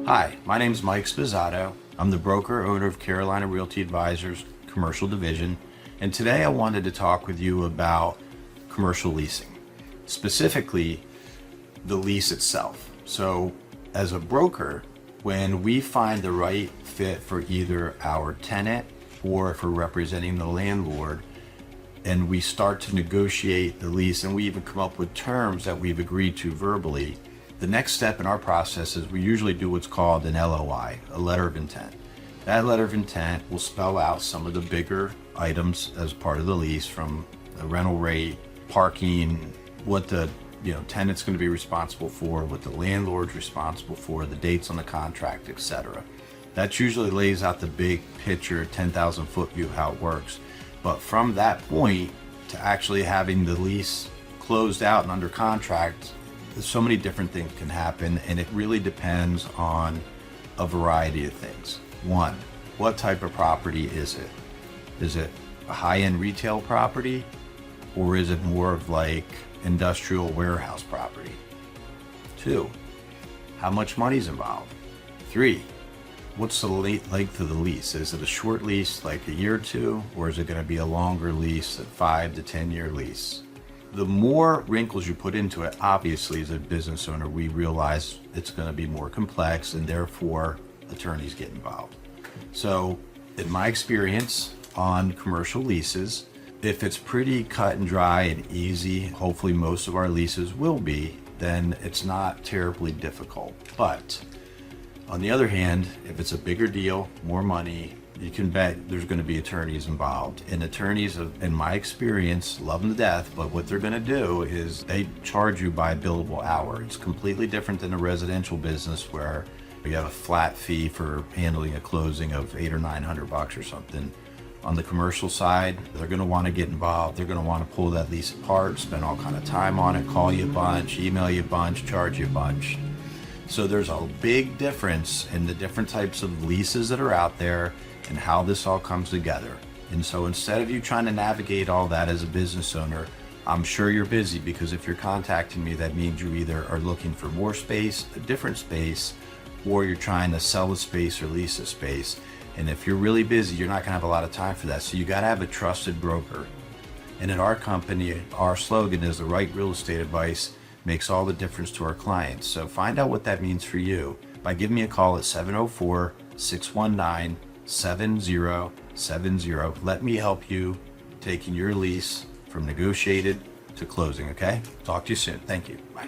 Hi, my name is Mike Spizzato. I'm the broker owner of Carolina Realty Advisors Commercial Division, and today I wanted to talk with you about commercial leasing, specifically the lease itself. So as a broker, when we find the right fit for either our tenant or if we're representing the landlord, and we start to negotiate the lease and we even come up with terms that we've agreed to verbally, the next step in our process is we usually do what's called an LOI, a letter of intent. That letter of intent will spell out some of the bigger items as part of the lease, from the rental rate, parking, what the tenant's going to be responsible for, what the landlord's responsible for, the dates on the contract, etc. That usually lays out the big picture, 10,000 foot view of how it works. But from that point to actually having the lease closed out and under contract, so many different things can happen, and it really depends on a variety of things. One, what type of property is it? Is it a high-end retail property, or is it more of like industrial warehouse property? Two, how much money is involved? Three, what's the length of the lease? Is it a short lease, like a year or two, or is it going to be a longer lease, a 5 to 10 year lease? The more wrinkles you put into it, obviously as a business owner, we realize it's going to be more complex, and therefore attorneys get involved. So in my experience on commercial leases, if it's pretty cut and dry and easy, hopefully most of our leases will be, then it's not terribly difficult. But on the other hand, if it's a bigger deal, more money, you can bet there's going to be attorneys involved. And attorneys, in my experience, love them to death, but what they're going to do is they charge you by billable hour. It's completely different than a residential business where you have a flat fee for handling a closing of $800 or $900 or something. On the commercial side, they're going to want to get involved. They're going to want to pull that lease apart, spend all kind of time on it, call you a bunch, email you a bunch, charge you a bunch. So there's a big difference in the different types of leases that are out there and how this all comes together. And so instead of you trying to navigate all that as a business owner, I'm sure you're busy, because if you're contacting me, that means you either are looking for more space, a different space, or you're trying to sell a space or lease a space. And if you're really busy, you're not gonna have a lot of time for that. So you gotta have a trusted broker. And at our company, our slogan is the right real estate advice makes all the difference to our clients. So find out what that means for you by giving me a call at 704-619-7070. Let me help you taking your lease from negotiated to closing, okay? Talk to you soon. Thank you. Bye.